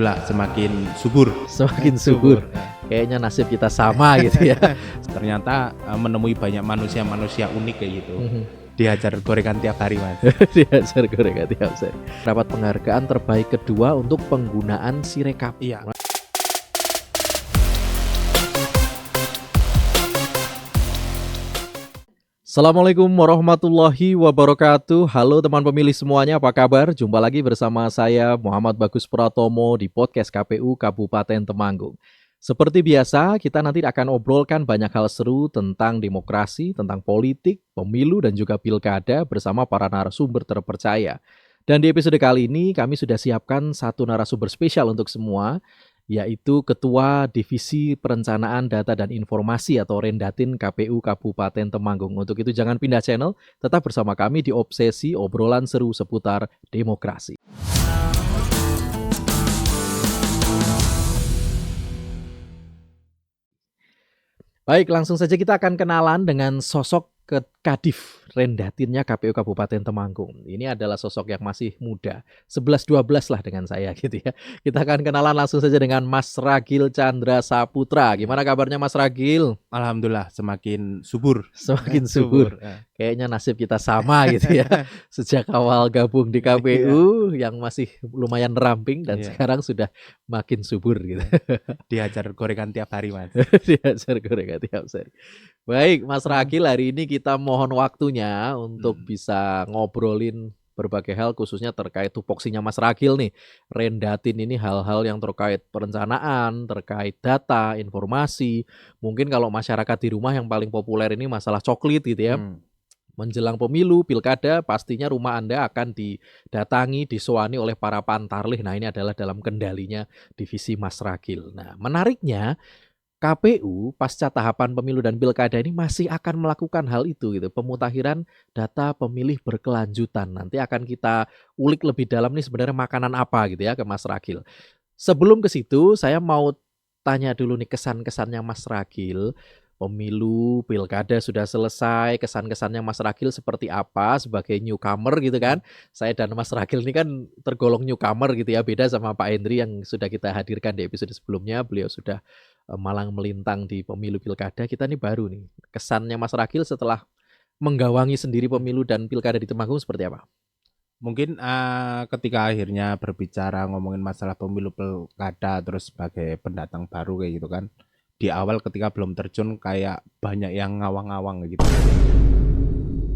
semakin subur. Semakin subur. Kayaknya nasib kita sama gitu ya. Ternyata menemui banyak manusia-manusia unik kayak gitu. Dihajar gorengan tiap hari, Mas. Dihajar gorengan tiap hari. Dapat penghargaan terbaik kedua untuk penggunaan Sirekap. Iya. Assalamualaikum warahmatullahi wabarakatuh. Halo teman pemilih semuanya, apa kabar? Jumpa lagi bersama saya Muhammad Bagus Pratomo di podcast KPU Kabupaten Temanggung. Seperti biasa, kita nanti akan obrolkan banyak hal seru tentang demokrasi, tentang politik, pemilu, dan juga pilkada bersama para narasumber terpercaya. Dan di episode kali ini kami sudah siapkan satu narasumber spesial untuk semua, yaitu Ketua Divisi Perencanaan Data dan Informasi atau Rendatin KPU Kabupaten Temanggung. Untuk itu jangan pindah channel, tetap bersama kami di Obsesi Obrolan Seru Seputar Demokrasi. Baik, langsung saja kita akan kenalan dengan sosok Kadif Rendatinnya KPU Kabupaten Temanggung. Ini adalah sosok yang masih muda, 11-12 lah dengan saya gitu ya. Kita akan kenalan langsung saja dengan Mas Ragil Chandra Saputra. Gimana kabarnya Mas Ragil? Alhamdulillah semakin subur. Semakin subur. Kayaknya nasib kita sama gitu ya. Sejak awal gabung di KPU yang masih lumayan ramping dan sekarang sudah makin subur gitu. Dihajar gorengan tiap hari, Mas. Dihajar gorengan tiap hari. Baik, Mas Ragil, hari ini kita mohon waktunya untuk bisa ngobrolin berbagai hal khususnya terkait tupoksinya Mas Ragil nih. Rendatin ini hal-hal yang terkait perencanaan, terkait data, informasi. Mungkin kalau masyarakat di rumah yang paling populer ini masalah coklit gitu ya. Menjelang pemilu, pilkada, pastinya rumah Anda akan didatangi, disowani oleh para pantarlih. Nah, ini adalah dalam kendalinya divisi Mas Ragil. Nah, menariknya KPU pasca tahapan pemilu dan pilkada ini masih akan melakukan hal itu gitu, pemutakhiran data pemilih berkelanjutan. Nanti akan kita ulik lebih dalam nih sebenarnya makanan apa gitu ya ke Mas Ragil. Sebelum ke situ, saya mau tanya dulu nih kesan-kesannya Mas Ragil. Pemilu, pilkada sudah selesai, kesan-kesannya Mas Ragil seperti apa sebagai newcomer gitu kan. Saya dan Mas Ragil ini kan tergolong newcomer gitu ya, beda sama Pak Hendri yang sudah kita hadirkan di episode sebelumnya. Beliau sudah malang melintang di pemilu pilkada, kita ini baru nih. Kesannya Mas Ragil setelah menggawangi sendiri pemilu dan pilkada di Temanggung seperti apa? Mungkin ketika akhirnya berbicara ngomongin masalah pemilu pilkada terus sebagai pendatang baru kayak gitu kan. Di awal ketika belum terjun kayak banyak yang ngawang-ngawang gitu.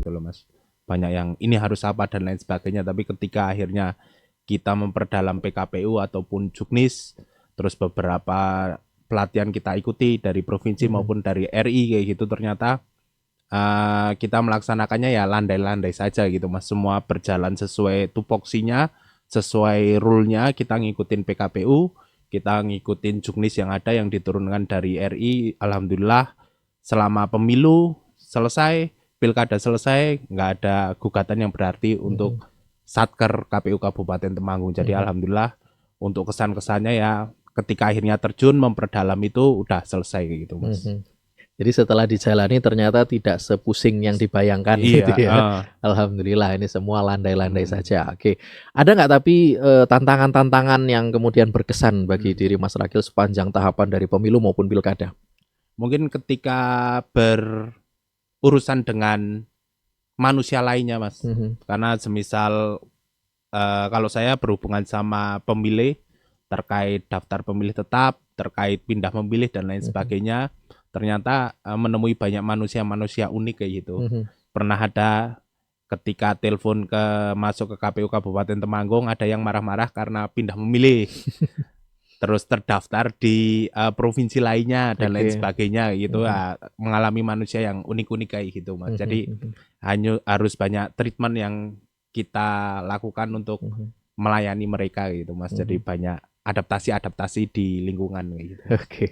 Gitu loh, Mas. Banyak yang ini harus apa dan lain sebagainya, tapi ketika akhirnya kita memperdalam PKPU ataupun Juknis, terus beberapa pelatihan kita ikuti dari provinsi maupun dari RI kayak gitu, ternyata kita melaksanakannya ya landai-landai saja gitu, Mas. Semua berjalan sesuai tupoksinya, sesuai rule-nya, kita ngikutin PKPU, kita ngikutin Juknis yang ada yang diturunkan dari RI. Alhamdulillah selama pemilu selesai, pilkada selesai, nggak ada gugatan yang berarti untuk Satker KPU Kabupaten Temanggung. Jadi alhamdulillah untuk kesan-kesannya ya ketika akhirnya terjun memperdalam itu udah selesai kayak gitu, Mas. Jadi setelah dijalani ternyata tidak sepusing yang dibayangkan gitu ya. Alhamdulillah ini semua landai-landai saja. Oke. Ada nggak tapi tantangan-tantangan yang kemudian berkesan bagi diri Mas Ragil sepanjang tahapan dari pemilu maupun pilkada? Mungkin ketika berurusan dengan manusia lainnya, Mas. Karena semisal kalau saya berhubungan sama pemilih terkait daftar pemilih tetap, terkait pindah memilih dan lain sebagainya, ternyata menemui banyak manusia-manusia unik kayak gitu. Pernah ada ketika telepon masuk ke KPU Kabupaten Temanggung, ada yang marah-marah karena pindah memilih. Terus terdaftar di provinsi lainnya dan lain sebagainya gitu. Mengalami manusia yang unik-unik kayak gitu, Mas. Jadi harus banyak treatment yang kita lakukan untuk melayani mereka gitu, Mas. Jadi banyak adaptasi di lingkungan kayak gitu. Oke.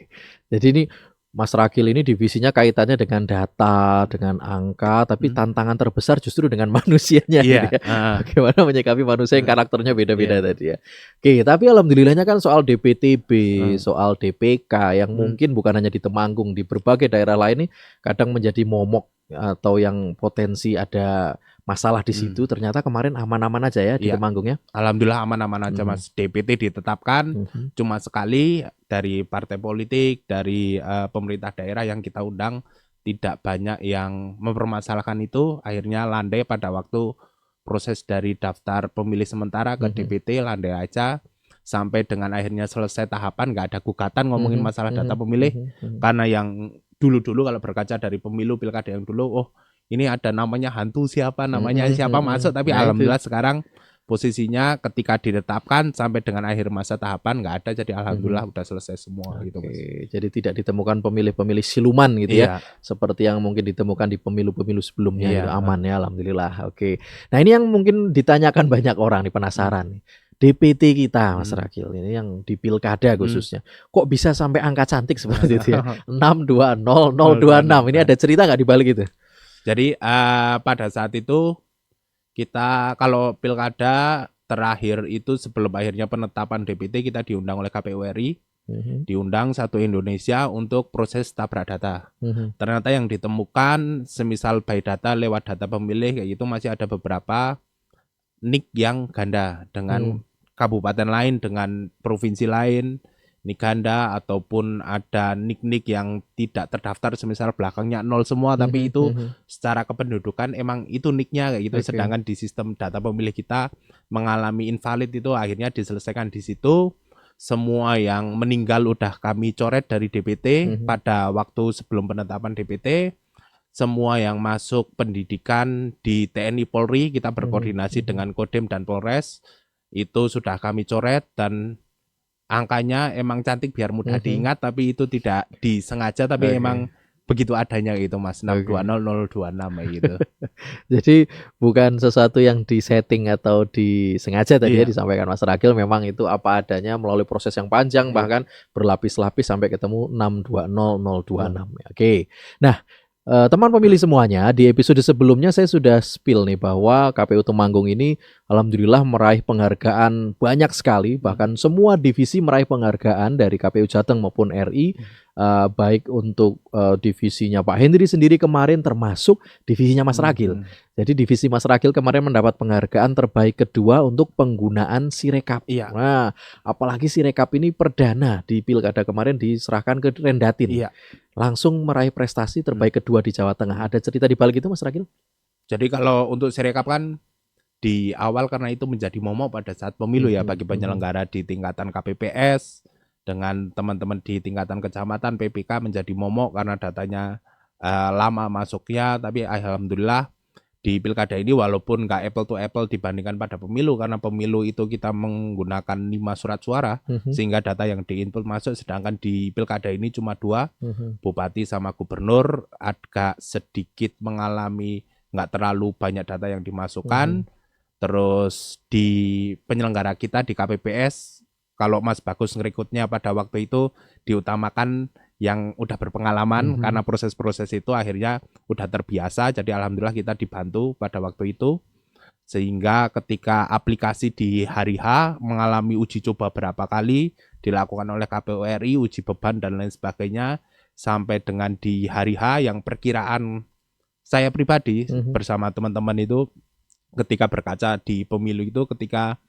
Jadi ini Mas Ragil ini divisinya kaitannya dengan data, dengan angka, tapi tantangan terbesar justru dengan manusianya gitu ya. Bagaimana menyikapi manusia yang karakternya beda-beda tadi ya. Oke, tapi alhamdulillahnya kan soal DPTB, soal DPK yang mungkin bukan hanya di Temanggung, di berbagai daerah lain ini kadang menjadi momok atau yang potensi ada masalah di situ, ternyata kemarin aman-aman aja ya di Iya. Temanggung ya. Alhamdulillah aman-aman aja Mas. DPT ditetapkan cuma sekali dari partai politik, dari pemerintah daerah yang kita undang, tidak banyak yang mempermasalahkan itu. Akhirnya landai pada waktu proses dari daftar pemilih sementara ke DPT, landai aja sampai dengan akhirnya selesai tahapan, nggak ada gugatan ngomongin masalah data pemilih. Karena yang dulu-dulu kalau berkaca dari pemilu pilkada yang dulu, oh ini ada namanya hantu siapa, namanya siapa masuk, tapi Nah, alhamdulillah sekarang posisinya ketika ditetapkan sampai dengan akhir masa tahapan nggak ada, jadi alhamdulillah udah selesai semua gitu Mas. Jadi tidak ditemukan pemilih-pemilih siluman gitu ya, Iya. seperti yang mungkin ditemukan di pemilu-pemilu sebelumnya Iya, gitu, aman ya alhamdulillah. Oke. Nah, ini yang mungkin ditanyakan banyak orang nih, penasaran nih. DPT kita Mas Rakil ini yang di pilkada khususnya, kok bisa sampai angka cantik seperti itu ya? 6200026. Ini ada cerita nggak di balik itu? Jadi pada saat itu kita kalau pilkada terakhir itu sebelum akhirnya penetapan DPT, kita diundang oleh KPU RI, diundang satu Indonesia untuk proses tabrak data. Ternyata yang ditemukan semisal by data lewat data pemilih kayak gitu masih ada beberapa NIK yang ganda dengan kabupaten lain, dengan provinsi lain, NIK ganda, ataupun ada NIK-NIK yang tidak terdaftar semisal belakangnya 0 semua, tapi itu secara kependudukan emang itu NIK-nya kayak gitu. Sedangkan di sistem data pemilih kita mengalami invalid, itu akhirnya diselesaikan di situ. Semua yang meninggal udah kami coret dari DPT pada waktu sebelum penetapan DPT. Semua yang masuk pendidikan di TNI Polri, kita berkoordinasi dengan Kodim dan Polres, itu sudah kami coret, dan angkanya emang cantik biar mudah diingat, tapi itu tidak disengaja, tapi emang begitu adanya gitu Mas, 620026 gitu. Jadi bukan sesuatu yang disetting atau disengaja tadi ya disampaikan Mas Rakil, memang itu apa adanya melalui proses yang panjang, bahkan berlapis-lapis sampai ketemu 620026. Oke. Nah, teman pemilih semuanya, di episode sebelumnya saya sudah spill nih bahwa KPU Temanggung ini alhamdulillah meraih penghargaan banyak sekali, bahkan semua divisi meraih penghargaan dari KPU Jateng maupun RI, baik untuk divisinya Pak Hendri sendiri kemarin termasuk divisinya Mas Rakil. Jadi divisi Mas Rakil kemarin mendapat penghargaan terbaik kedua untuk penggunaan Sirekap. Nah, apalagi Sirekap ini perdana di pilkada kemarin diserahkan ke Rendatin. Langsung meraih prestasi terbaik kedua di Jawa Tengah. Ada cerita di balik itu Mas Rakil? Jadi kalau untuk Sirekap kan di awal karena itu menjadi momok pada saat pemilu ya bagi penyelenggara di tingkatan KPPS, dengan teman-teman di tingkatan kecamatan PPK menjadi momok karena datanya lama masuknya. Tapi alhamdulillah di pilkada ini walaupun nggak apple to apple dibandingkan pada pemilu, karena pemilu itu kita menggunakan 5 surat suara sehingga data yang diinput masuk, sedangkan di pilkada ini cuma 2, bupati sama gubernur, agak sedikit mengalami nggak terlalu banyak data yang dimasukkan. Terus di penyelenggara kita di KPPS, kalau Mas Bagus ngerekrutnya pada waktu itu diutamakan yang udah berpengalaman, karena proses-proses itu akhirnya udah terbiasa. Jadi alhamdulillah kita dibantu pada waktu itu, sehingga ketika aplikasi di hari H mengalami uji coba berapa kali dilakukan oleh KPU RI, uji beban dan lain sebagainya, sampai dengan di hari H yang perkiraan saya pribadi bersama teman-teman itu ketika berkaca di pemilu itu, ketika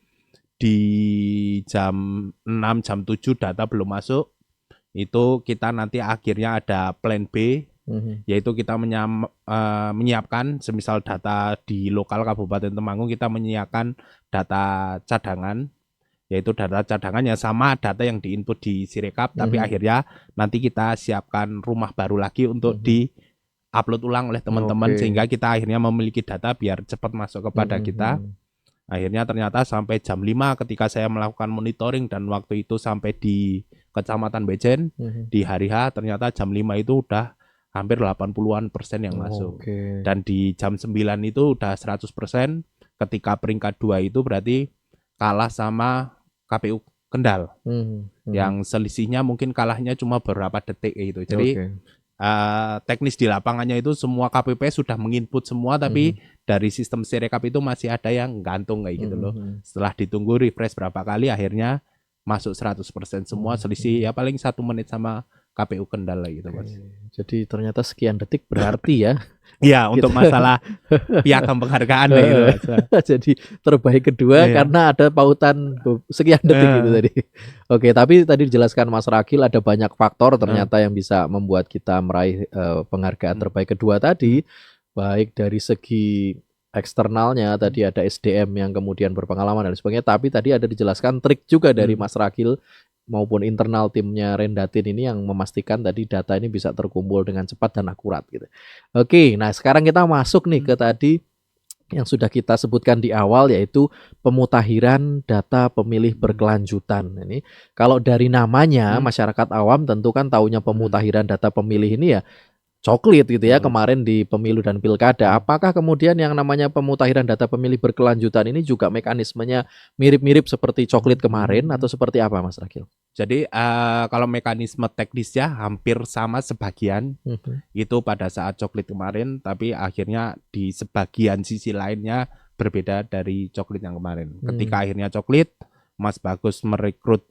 di jam 6, jam 7 data belum masuk, itu kita nanti akhirnya ada plan B, yaitu kita menyiapkan semisal data di lokal Kabupaten Temanggung, kita menyiapkan data cadangan, yaitu data cadangan yang sama data yang diinput di Sirekap, tapi akhirnya nanti kita siapkan rumah baru lagi untuk di-upload ulang oleh teman-teman, sehingga kita akhirnya memiliki data biar cepat masuk kepada kita. Akhirnya ternyata sampai jam 5 ketika saya melakukan monitoring, dan waktu itu sampai di Kecamatan Bejen, di hari H ternyata jam 5 itu udah hampir 80% yang masuk. Dan di jam 9 itu udah 100%. Ketika peringkat 2 itu berarti kalah sama KPU Kendal. Yang selisihnya mungkin kalahnya cuma beberapa detik gitu. Jadi teknis di lapangannya itu semua KPPS sudah menginput semua, tapi dari sistem Sirekap itu masih ada yang gantung kayak gitu loh. Setelah ditunggu refresh berapa kali, akhirnya masuk 100% semua, selisih ya paling 1 menit sama KPU Kendal gitu Mas. Jadi ternyata sekian detik berarti ya. Iya, untuk Gitu. masalah piagam penghargaan gitu Mas. Jadi terbaik kedua Iya. karena ada pautan sekian detik gitu Eh, tadi. Oke, tapi tadi dijelaskan Mas Rakil ada banyak faktor eh, ternyata yang bisa membuat kita meraih penghargaan hmm, terbaik kedua tadi, baik dari segi eksternalnya tadi ada SDM yang kemudian berpengalaman dan sebagainya, tapi tadi ada dijelaskan trik juga dari Mas Rakil maupun internal timnya Rendatin ini yang memastikan tadi data ini bisa terkumpul dengan cepat dan akurat gitu. Oke, nah sekarang kita masuk nih ke tadi yang sudah kita sebutkan di awal yaitu pemutakhiran data pemilih berkelanjutan. Ini kalau dari namanya masyarakat awam tentu kan taunya pemutakhiran data pemilih ini ya coklit gitu ya kemarin di pemilu dan pilkada. Apakah kemudian yang namanya pemutakhiran data pemilih berkelanjutan ini juga mekanismenya mirip-mirip seperti coklit kemarin atau seperti apa Mas Rakil? Jadi kalau mekanisme teknisnya hampir sama sebagian itu pada saat coklit kemarin, tapi akhirnya di sebagian sisi lainnya berbeda dari coklit yang kemarin. Ketika akhirnya coklit, Mas Bagus merekrut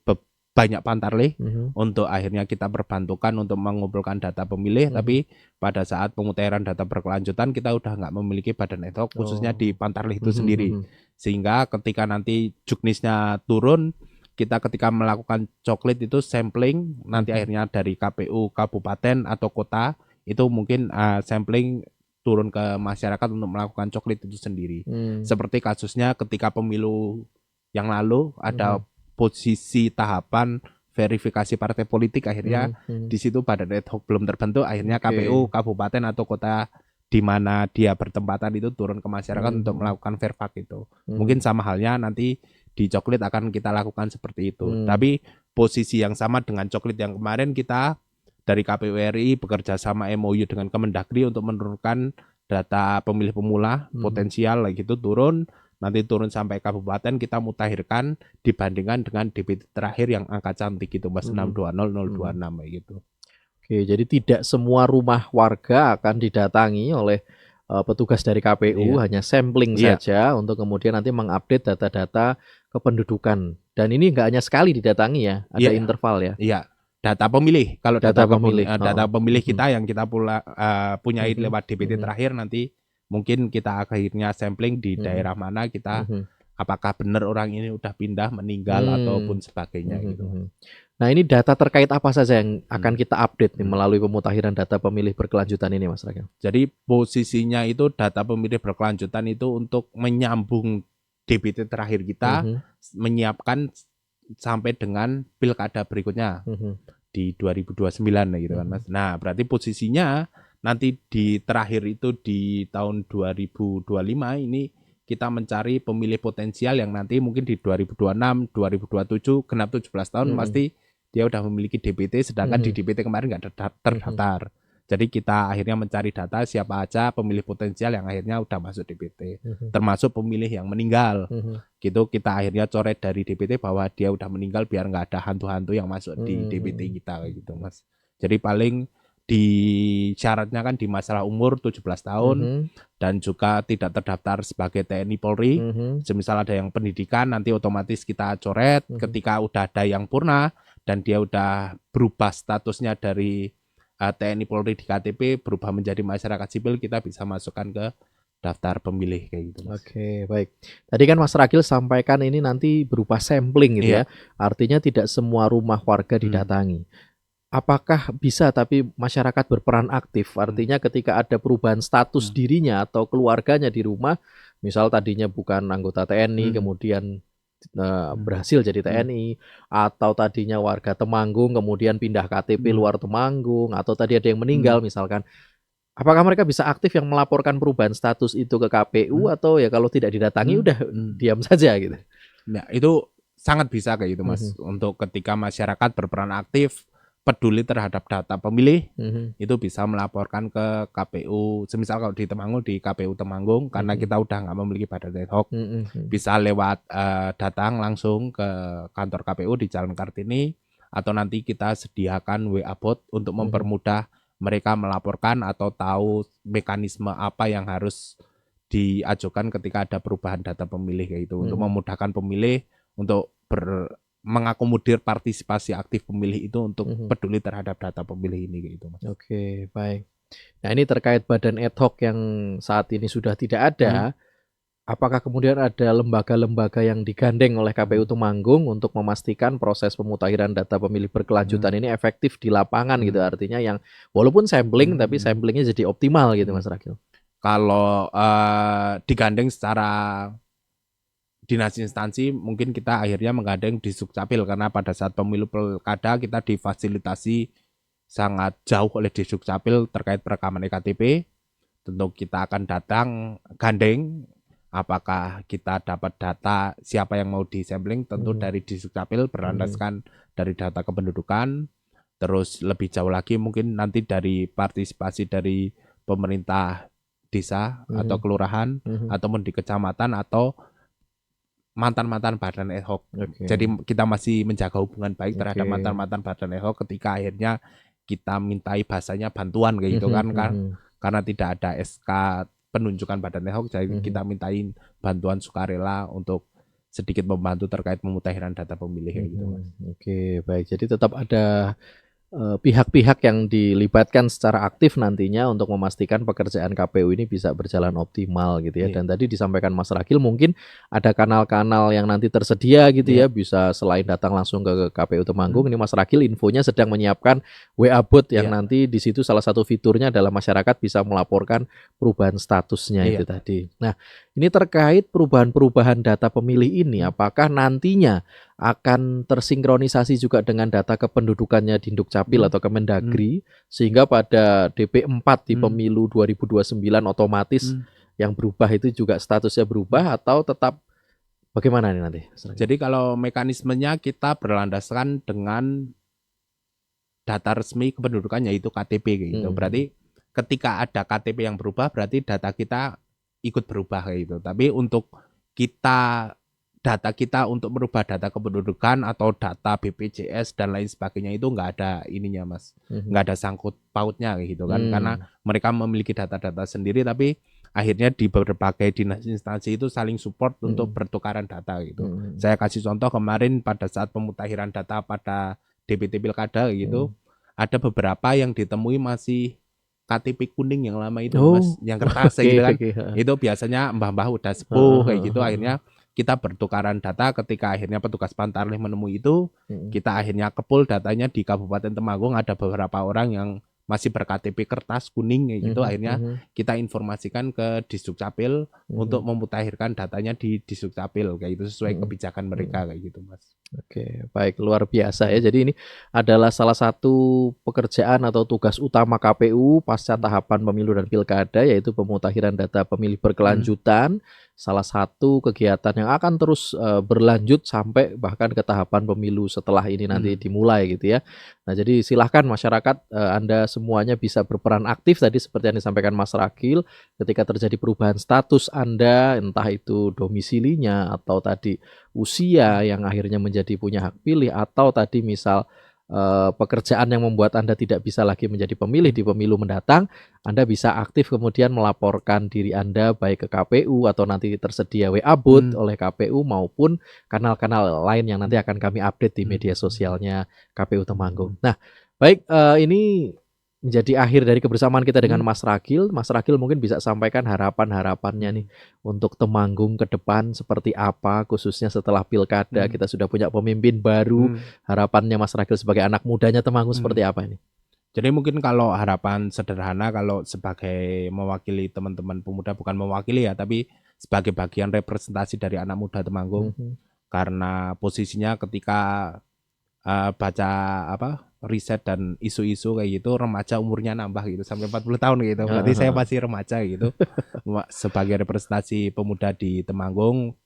banyak pantarlih untuk akhirnya kita perbantukan untuk mengumpulkan data pemilih, tapi pada saat pemutakhiran data berkelanjutan kita udah nggak memiliki badan ad hoc khususnya di pantarlih itu sendiri, sehingga ketika nanti juknisnya turun, kita ketika melakukan coklit itu sampling nanti akhirnya dari KPU kabupaten atau kota itu mungkin sampling turun ke masyarakat untuk melakukan coklit itu sendiri. Seperti kasusnya ketika pemilu yang lalu ada posisi tahapan verifikasi partai politik, akhirnya di situ badan ad hoc belum terbentuk, akhirnya KPU kabupaten atau kota di mana dia bertempatan itu turun ke masyarakat untuk melakukan verfak itu. Mungkin sama halnya nanti di coklit akan kita lakukan seperti itu. Tapi posisi yang sama dengan coklit yang kemarin, kita dari KPU RI bekerja sama MOU dengan Kemendagri untuk menurunkan data pemilih pemula potensial gitu turun, nanti turun sampai kabupaten, kita mutakhirkan dibandingkan dengan DPT terakhir yang angka cantik itu Mas 620026 gitu. Oke, jadi tidak semua rumah warga akan didatangi oleh petugas dari KPU, hanya sampling saja untuk kemudian nanti mengupdate data-data kependudukan. Dan ini nggak hanya sekali didatangi ya, ada interval ya. Iya, data pemilih. Kalau Data pemilih, data pemilih kita yang kita punya lewat DPT terakhir, nanti mungkin kita akhirnya sampling di daerah mana kita apakah benar orang ini udah pindah, meninggal ataupun sebagainya gitu. Nah, ini data terkait apa saja yang akan kita update nih melalui pemutakhiran data pemilih berkelanjutan ini Mas Rakil? Jadi posisinya itu data pemilih berkelanjutan itu untuk menyambung DPT terakhir kita, menyiapkan sampai dengan pilkada berikutnya di 2029 gitu kan Mas. Nah, berarti posisinya nanti di terakhir itu di tahun 2025 ini kita mencari pemilih potensial yang nanti mungkin di 2026, 2027 genap 17 tahun pasti dia udah memiliki DPT, sedangkan di DPT kemarin nggak terdaftar. Jadi kita akhirnya mencari data siapa aja pemilih potensial yang akhirnya udah masuk DPT, termasuk pemilih yang meninggal. Gitu kita akhirnya coret dari DPT bahwa dia udah meninggal biar nggak ada hantu-hantu yang masuk di DPT kita gitu Mas. Jadi paling di syaratnya kan di masalah umur 17 tahun dan juga tidak terdaftar sebagai TNI Polri. Semisal ada yang pendidikan nanti otomatis kita coret. Ketika udah ada yang purna dan dia udah berubah statusnya dari TNI Polri di KTP berubah menjadi masyarakat sipil, kita bisa masukkan ke daftar pemilih kayak gitu Mas. Oke, baik. Tadi kan Mas Rakil sampaikan ini nanti berupa sampling gitu ya. Artinya tidak semua rumah warga didatangi. Apakah bisa tapi masyarakat berperan aktif? Artinya ketika ada perubahan status dirinya atau keluarganya di rumah, misal tadinya bukan anggota TNI kemudian berhasil jadi TNI, atau tadinya warga Temanggung kemudian pindah KTP luar Temanggung, atau tadi ada yang meninggal misalkan. Apakah mereka bisa aktif yang melaporkan perubahan status itu ke KPU atau ya kalau tidak didatangi udah diam saja gitu? Nah, itu sangat bisa kayak gitu Mas. Untuk ketika masyarakat berperan aktif, peduli terhadap data pemilih, itu bisa melaporkan ke KPU. Semisal kalau di Temanggung, di KPU Temanggung, karena kita udah nggak memiliki badan ad hoc, bisa lewat datang langsung ke kantor KPU di Jalan Kartini, atau nanti kita sediakan WA bot untuk mempermudah mereka melaporkan atau tahu mekanisme apa yang harus diajukan ketika ada perubahan data pemilih kayak itu, untuk memudahkan pemilih untuk mengakomodir partisipasi aktif pemilih itu untuk Mhm. peduli terhadap data pemilih ini gitu Mas. Oke, baik. Nah, ini terkait badan ad hoc yang saat ini sudah tidak Hmm. ada, apakah kemudian ada lembaga-lembaga yang digandeng oleh KPU Temanggung untuk memastikan proses pemutahiran data pemilih berkelanjutan ini efektif di lapangan gitu? Artinya yang walaupun sampling tapi samplingnya jadi optimal gitu Mas Rakil. Kalau digandeng secara dinas instansi mungkin kita akhirnya menggandeng di Sukcapil karena pada saat pemilu pilkada kita difasilitasi sangat jauh oleh di Sukcapil terkait perekaman EKTP. Tentu kita akan datang gandeng apakah kita dapat data siapa yang mau disampling tentu dari di Sukcapil berlandaskan dari data kependudukan. Terus lebih jauh lagi mungkin nanti dari partisipasi dari pemerintah desa atau kelurahan ataupun di kecamatan atau mantan-mantan badan ad hoc. Jadi kita masih menjaga hubungan baik terhadap mantan-mantan badan ad hoc ketika akhirnya kita mintai bahasanya bantuan kayak gitu kan karena tidak ada SK penunjukan badan ad hoc jadi kita mintain bantuan sukarela untuk sedikit membantu terkait pemutahiran data pemilih kayak gitu Mas. Oke, baik. Jadi tetap ada pihak-pihak yang dilibatkan secara aktif nantinya untuk memastikan pekerjaan KPU ini bisa berjalan optimal gitu ya. Dan tadi disampaikan Mas Rakil mungkin ada kanal-kanal yang nanti tersedia gitu ya, bisa selain datang langsung ke KPU Temanggung, ini Mas Rakil infonya sedang menyiapkan WA bot yang nanti di situ salah satu fiturnya adalah masyarakat bisa melaporkan perubahan statusnya itu tadi. Nah, ini terkait perubahan-perubahan data pemilih ini, apakah nantinya akan tersinkronisasi juga dengan data kependudukannya di Dukcapil atau Kemendagri sehingga pada DP4 di pemilu 2029 otomatis yang berubah itu juga statusnya berubah atau tetap bagaimana nih nanti? Jadi kalau mekanismenya kita berlandaskan dengan data resmi kependudukan yaitu KTP gitu. Berarti ketika ada KTP yang berubah berarti data kita ikut berubah kayak gitu. Tapi untuk data kita untuk merubah data kependudukan atau data BPJS dan lain sebagainya itu nggak ada ininya Mas, nggak ada sangkut pautnya kayak gitu kan, karena mereka memiliki data-data sendiri tapi akhirnya di berbagai dinas instansi itu saling support untuk pertukaran data gitu. Saya kasih contoh kemarin pada saat pemutahiran data pada DPT Pilkada gitu, ada beberapa yang ditemui masih KTP kuning yang lama itu Mas, yang kertas gitu kan, itu biasanya mbah-mbah udah sepuh kayak gitu, akhirnya kita bertukaran data ketika akhirnya petugas Pantarlih menemui itu, kita akhirnya kepul datanya di Kabupaten Temanggung ada beberapa orang yang masih berKTP kertas kuning kayak gitu, akhirnya kita informasikan ke Disdukcapil untuk memutakhirkan datanya di Disdukcapil kayak itu sesuai kebijakan mereka kayak gitu Mas. Oke, baik, luar biasa ya. Jadi ini adalah salah satu pekerjaan atau tugas utama KPU pasca tahapan pemilu dan pilkada yaitu pemutakhiran data pemilih berkelanjutan. Salah satu kegiatan yang akan terus berlanjut sampai bahkan ke tahapan pemilu setelah ini nanti dimulai gitu ya. Nah, jadi silahkan masyarakat Anda semuanya bisa berperan aktif tadi seperti yang disampaikan Mas Rakil ketika terjadi perubahan status Anda entah itu domisilinya atau tadi usia yang akhirnya menjadi punya hak pilih atau tadi misal pekerjaan yang membuat Anda tidak bisa lagi menjadi pemilih di pemilu mendatang, Anda bisa aktif kemudian melaporkan diri Anda baik ke KPU atau nanti tersedia WA bot oleh KPU maupun kanal-kanal lain yang nanti akan kami update di media sosialnya KPU Temanggung. Nah, baik, ini menjadi akhir dari kebersamaan kita dengan Mas Rakil. Mas Rakil mungkin bisa sampaikan harapan-harapannya nih untuk Temanggung ke depan seperti apa, khususnya setelah pilkada kita sudah punya pemimpin baru. Harapannya Mas Rakil sebagai anak mudanya Temanggung seperti apa ini? Jadi mungkin kalau harapan sederhana kalau sebagai mewakili teman-teman pemuda, bukan mewakili ya, tapi sebagai bagian representasi dari anak muda Temanggung, karena posisinya ketika baca riset dan isu-isu kayak gitu, remaja umurnya nambah gitu sampai 40 tahun gitu. Berarti saya masih remaja gitu. Sebagai representasi pemuda di Temanggung,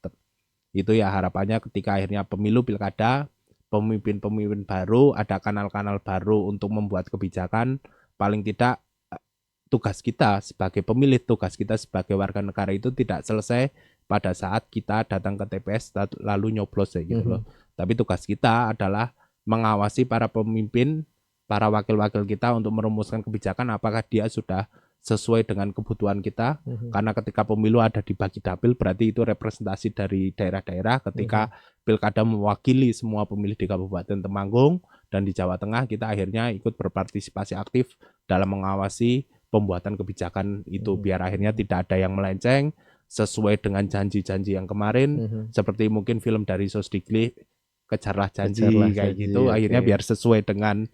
itu ya harapannya ketika akhirnya pemilu pilkada, pemimpin-pemimpin baru, ada kanal-kanal baru untuk membuat kebijakan, paling tidak tugas kita sebagai pemilih, tugas kita sebagai warga negara itu tidak selesai pada saat kita datang ke TPS lalu nyoblos ya gitu loh. Tapi tugas kita adalah mengawasi para pemimpin, para wakil-wakil kita untuk merumuskan kebijakan apakah dia sudah sesuai dengan kebutuhan kita. Mhm. Karena ketika pemilu ada di bagi dapil, berarti itu representasi dari daerah-daerah. Ketika pilkada mewakili semua pemilih di Kabupaten Temanggung dan di Jawa Tengah, kita akhirnya ikut berpartisipasi aktif dalam mengawasi pembuatan kebijakan itu, biar akhirnya tidak ada yang melenceng sesuai dengan janji-janji yang kemarin. Seperti mungkin film dari Sosdikli, Kejarlah Janji, Kejarlah kayak Janji, gitu. Akhirnya oke. biar sesuai dengan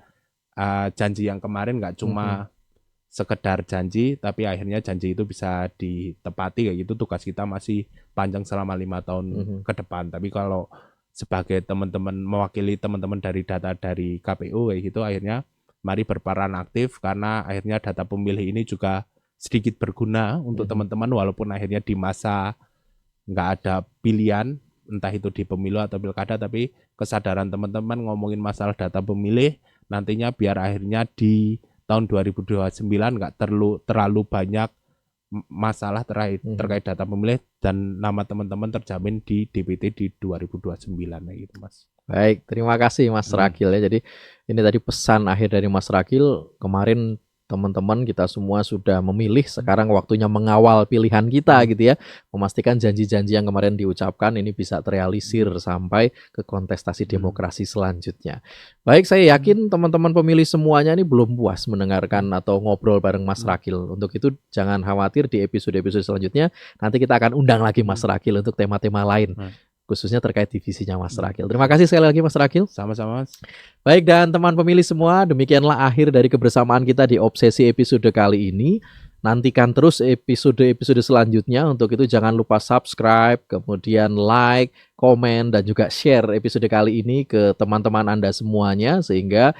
janji yang kemarin, nggak cuma sekedar janji, tapi akhirnya janji itu bisa ditepati kayak gitu. Tugas kita masih panjang selama 5 tahun ke depan. Tapi kalau sebagai teman-teman, mewakili teman-teman dari data dari KPU kayak gitu, akhirnya mari berperan aktif, karena akhirnya data pemilih ini juga sedikit berguna untuk teman-teman, walaupun akhirnya di masa nggak ada pilihan, entah itu di pemilu atau pilkada, tapi kesadaran teman-teman ngomongin masalah data pemilih nantinya biar akhirnya di tahun 2029 nggak terlalu banyak masalah terkait data pemilih, dan nama teman-teman terjamin di DPT di 2029 gitu, Mas. Baik, terima kasih Mas Ragil ya. Jadi ini tadi pesan akhir dari Mas Ragil. Kemarin teman-teman kita semua sudah memilih, sekarang waktunya mengawal pilihan kita gitu ya. Memastikan janji-janji yang kemarin diucapkan ini bisa terrealisir sampai ke kontestasi demokrasi selanjutnya. Baik, saya yakin teman-teman pemilih semuanya ini belum puas mendengarkan atau ngobrol bareng Mas Ragil. Untuk itu jangan khawatir, di episode-episode selanjutnya nanti kita akan undang lagi Mas Ragil untuk tema-tema lain, khususnya terkait divisinya Mas Ragil. Terima kasih sekali lagi Mas Ragil. Sama-sama, Mas. Baik, dan teman pemilih semua, demikianlah akhir dari kebersamaan kita di Obsesi episode kali ini. Nantikan terus episode-episode selanjutnya. Untuk itu jangan lupa subscribe, kemudian like, komen, dan juga share episode kali ini ke teman-teman Anda semuanya, sehingga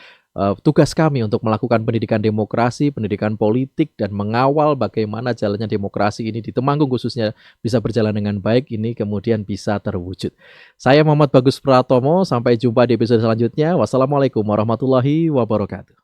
tugas kami untuk melakukan pendidikan demokrasi, pendidikan politik, dan mengawal bagaimana jalannya demokrasi ini di Temanggung khususnya bisa berjalan dengan baik, ini kemudian bisa terwujud. Saya Muhammad Bagus Pratomo, sampai jumpa di episode selanjutnya. Wassalamualaikum warahmatullahi wabarakatuh.